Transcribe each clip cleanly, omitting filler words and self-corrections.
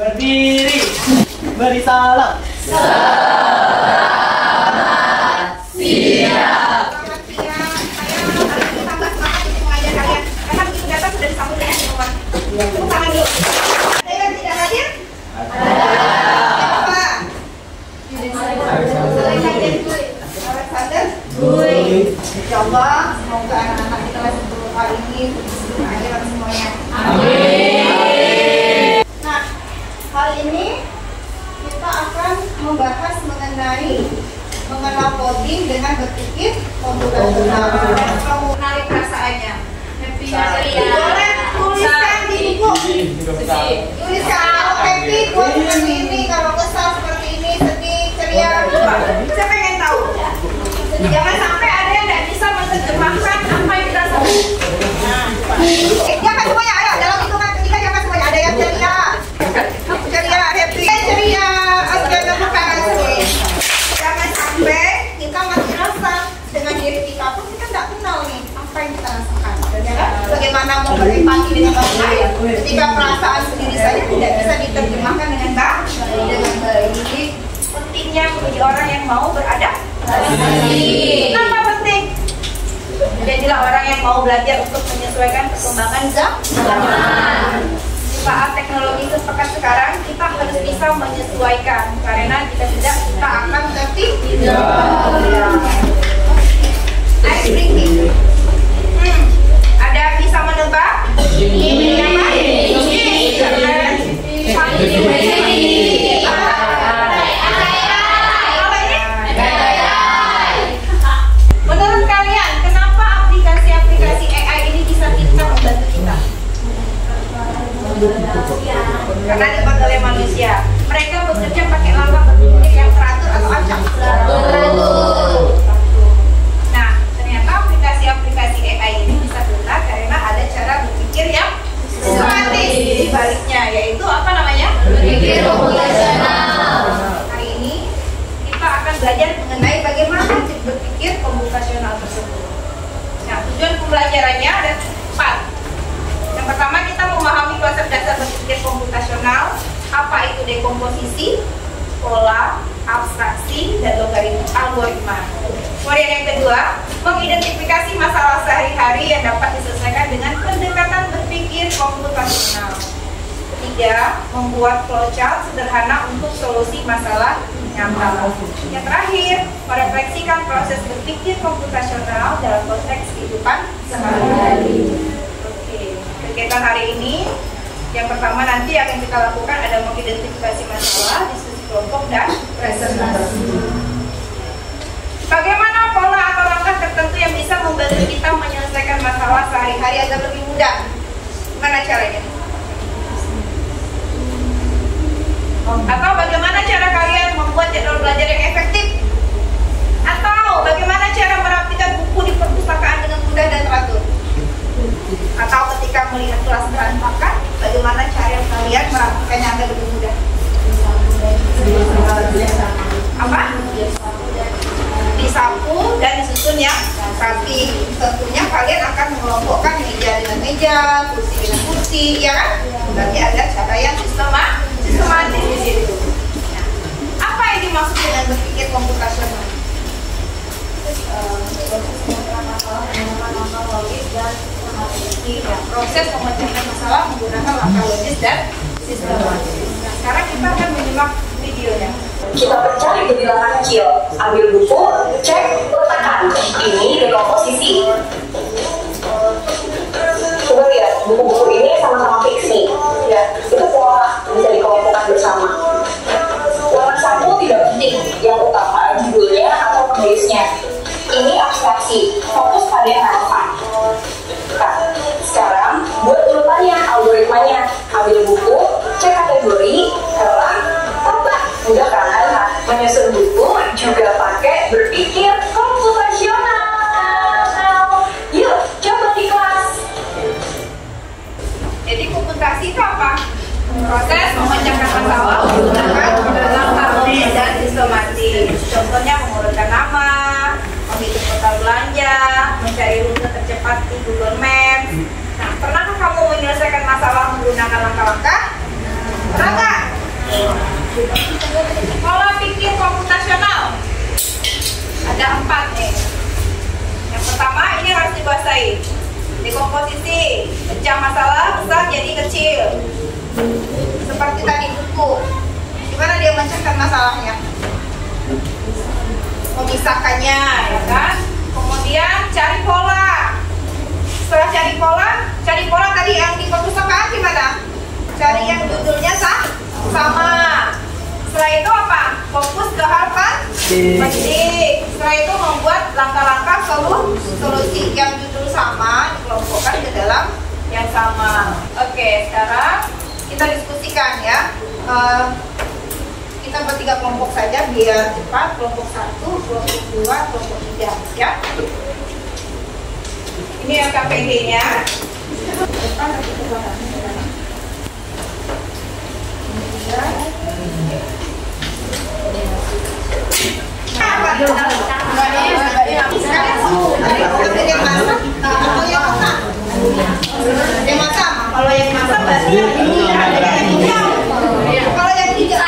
Berdiri, beri salam. Selamat siang. Selamat siang. Saya hari ini tambah semangat untuk mengajar kalian karena begitu datang sudah disambut dengan semua. Tepuk tangan dulu. Ada yang tidak hadir? Ada. Alexander. Insyaallah semoga anak-anak di kelas 10 kali ini mengajar semuanya. Amin. Nah, kali ini kita akan membahas mengenai mengenal coding dengan berpikir komputasional. Kamu menarik perasaannya. Happy boleh tuliskan di buku. Tuliskan kalau happy buat seperti ini, kalau kesal seperti ini, sedih, ceria. Saya pengen tahu. Jangan sampai ada yang tidak bisa menerjemahkan apa yang kita sebut. Jangan semuanya, ayo dalam hitungan ketiga jangan semuanya. Ada yang ceria, ceria, happy, ceria, terima kasih. Jangan sampai kita masih rasa dengan diri kita pun kita tidak kenal nih apa yang kita rasakan. Ya kan? Bagaimana mau berempati dengan orang lain ketika perasaan sendiri saja tidak bisa diterjemahkan dengan baik. Jadi pentingnya menjadi orang yang mau beradaptasi. Kenapa penting? Jadilah orang yang mau belajar untuk menyesuaikan perkembangan zaman. Saat teknologi sepekan sekarang, kita harus bisa menyesuaikan karena jika tidak kita akan ketinggalan. Ice breaking. Ada bisa menebak? Ini apa? Menurut kalian, kenapa aplikasi-aplikasi AI ini bisa pintar membantu kita? Karena dibuat oleh manusia. Mereka bekerja pakai langkah berpikir yang teratur atau acak? Teratur. Nah, ternyata aplikasi-aplikasi AI ini bisa pintar karena ada cara berpikir yang sistematis di baliknya, yaitu apa namanya? Berpikir komputasional. Hari ini kita akan belajar mengenai bagaimana berpikir komputasional tersebut. Nah, tujuan pembelajarannya ada 4. Yang pertama, kita memahami konsep dasar berpikir komputasional, apa itu dekomposisi, pola, abstraksi, dan algoritma. Kemudian yang kedua, mengidentifikasi masalah sehari-hari yang dapat diselesaikan dengan pendekatan berpikir komputasional. Ketiga, membuat flowchart sederhana untuk solusi masalah nyata. Yang terakhir, merefleksikan proses berpikir komputasional dalam konteks kehidupan sehari-hari. Kegiatan hari ini, yang pertama nanti akan kita lakukan ada mengidentifikasi masalah, diskusi kelompok, dan presentasi. Bagaimana pola atau langkah tertentu yang bisa membantu kita menyelesaikan masalah sehari-hari agar lebih mudah? Gimana caranya? Atau bagaimana cara kalian membuat jadwal belajar yang efektif? Atau bagaimana cara merapikan buku di perpustakaan dengan mudah dan teratur? Atau ketika melihat kelas berantakan, bagaimana cara kalian merapikannya agar lebih mudah? Apa? Disapu dan disusun yang rapi. Tentunya kalian akan mengelompokkan meja dengan meja, kursi dengan kursi, ya kan? Berarti ada cara yang sistematis di situ. Nah, apa yang dimaksud dengan berpikir komputasional? Proses memecahkan masalah menggunakan langkah logis dan sistematis. Nah, sekarang kita akan menyimak videonya. Kita mencari di bilangan kecil, ambil buku, cek, letakkan. Ini dekomposisi. Coba lihat, buku-buku ini sama-sama fiksi. Ya, itu pola bisa dikelompokkan bersama. Warna sapu tidak penting, yang utama judulnya atau penulisnya. Ini abstraksi, fokus pada yang relevan. Nah, sekarang buat urutannya, algoritmanya. Ambil buku, cek kategori, helah, tambah. Mudah kan? Nah, menyusun buku juga pakai berpikir komputasional. Yuk, coba di kelas. Jadi komputasi itu apa? Proses memecahkan masalah menggunakan langkah logis dan sistematis. Contohnya mengurutkan nama, menghitung total belanja, mencari rute tercepat di Google Maps. Nah, pernahkah kamu menyelesaikan masalah menggunakan langkah-langkah? Pernah nggak? Pola pikir komputasional ada 4 nih. Yang pertama ini harus dikuasai. Dekomposisi, pecah masalah besar jadi kecil. Seperti tadi buku. Gimana dia memecahkan masalahnya? Memisahkannya, ya kan? Kemudian cari pola. Setelah cari pola tadi yang di perpustakaan gimana? Cari yang judulnya sama. Setelah itu apa? Fokus ke hal penting. Setelah itu membuat langkah-langkah solusi yang judul sama dikelompokkan ke dalam yang sama. Oke, sekarang kita diskusikan ya. Kita buat 3 kelompok saja biar cepat. Kelompok 1, kelompok 2, kelompok 3 ya. Ini yang KPD-nya. Kalau yang masak berarti yang ini ada yang hijau. Kalau yang hijau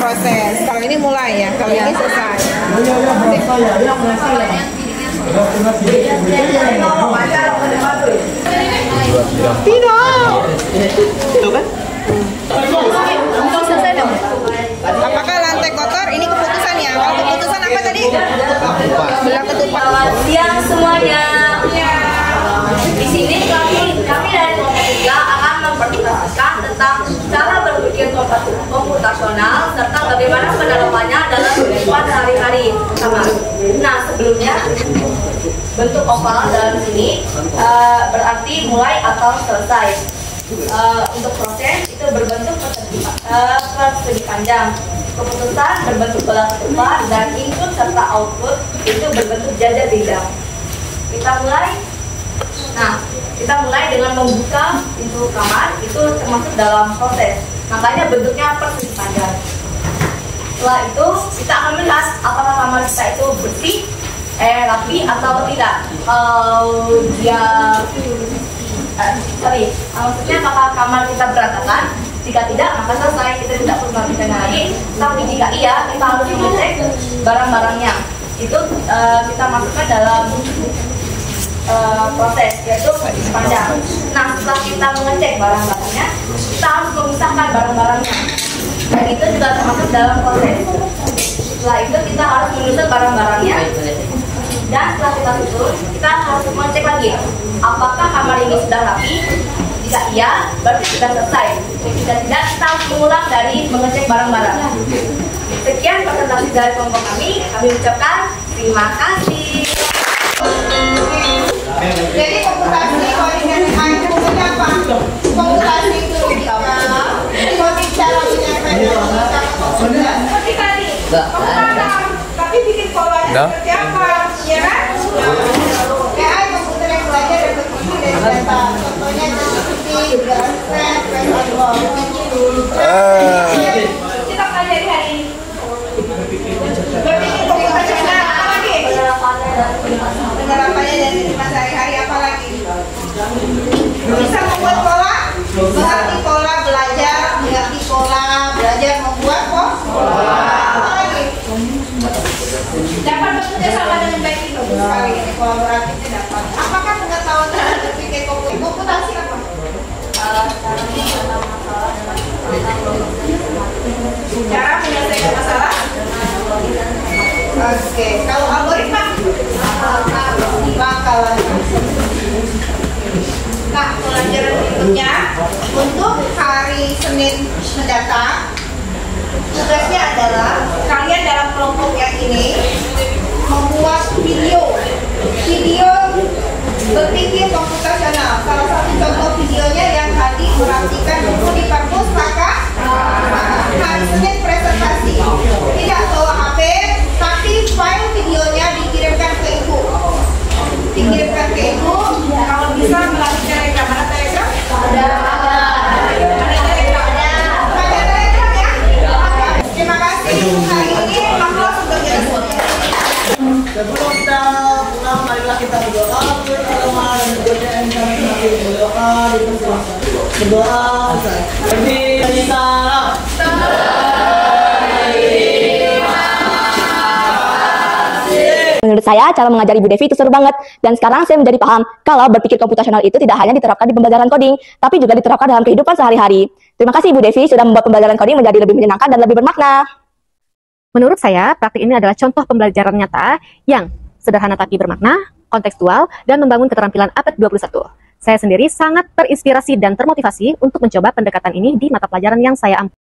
proses. Kalau ini mulai ya, kalau ini selesai. Tidak. Itu kan? Selesai dong. Apakah lantai kotor? Ini keputusannya. Kalau keputusan apa tadi? Belah ketupat. Selamat siang semuanya. Di sini kami dari kelompok 3 akan mempresentasikan tentang cara berpikir komputasional serta bagaimana pendalamannya dalam kehidupan sehari-hari. Nah, sebelumnya bentuk oval dalam sini berarti mulai atau selesai. Untuk proses itu berbentuk persegi panjang. Keputusan berbentuk bola ketupat dan input serta output itu berbentuk jajar bidang. Kita mulai dengan membuka pintu kamar, itu termasuk dalam proses. Makanya bentuknya persegi panjang. Setelah itu kita akan melihat apakah kamar kita itu bersih, rapi atau tidak. Maksudnya apakah kamar kita berantakan? Jika tidak, maka selesai, kita tidak perlu melakukan lagi. Tapi jika iya, kita harus mengecek barang-barangnya. Itu kita masukkan dalam proses, yaitu panjang. Nah, setelah kita mengecek barang-barangnya, kita harus memisahkan barang-barangnya. Dan itu juga termasuk dalam proses. Setelah itu kita harus menyusun barang-barangnya. Dan setelah kita susun, kita harus mengecek lagi apakah kamar ini sudah rapi. Jika iya, berarti sudah selesai. Jika tidak, kita harus mengulang dari mengecek barang-barang. Sekian presentasi dari kelompok kami ucapkan terima kasih. Jadi komputasi koordinasi fungsinya apa? Komputasi itu coding cara menyampaikan seperti tadi. Tapi bikin polanya seperti apa? Ya kan? AI komputer yang belajar dan berfungsi dari data. Contohnya seperti grafik, kita pelajari hari ini. Berpikir komputasional apa lagi? Penerapannya dari kehidupan sehari-hari apa lagi? Bisa membuat pola, mengerti pola belajar, mengerti pola belajar membuat pola. Apa lagi? Dapat bekerja sama dengan baik itu sekali ini kolaboratifnya dapat. Apakah pengetahuan terhadap berpikir komputasi apa? Cara menyelesaikan masalah. Oke, kalau algoritma bakalan. Nah, pelajaran berikutnya untuk hari Senin mendatang, tugasnya adalah kalian dalam kelompok yang ini membuat video berpikir komputasional. Salah satu contoh videonya yang tadi perhatikan buku di perpustakaan. Hari Senin presentasi. Tidak bawa HP, tapi file videonya dikirimkan ke ibu. Kalau bisa melalui Telegram. Mana Telegram? Ada Telegram. Sebelum kita pulang, marilah kita berdoa bersama dan berdoa sambil berdoa dipersilakan. Berdoa, Ustaz. Beri salam. Menurut saya, cara mengajar Ibu Devi itu seru banget. Dan sekarang saya menjadi paham kalau berpikir komputasional itu tidak hanya diterapkan di pembelajaran coding, tapi juga diterapkan dalam kehidupan sehari-hari. Terima kasih Ibu Devi sudah membuat pembelajaran coding menjadi lebih menyenangkan dan lebih bermakna. Menurut saya, praktik ini adalah contoh pembelajaran nyata yang sederhana tapi bermakna, kontekstual, dan membangun keterampilan abad 21. Saya sendiri sangat terinspirasi dan termotivasi untuk mencoba pendekatan ini di mata pelajaran yang saya ambil.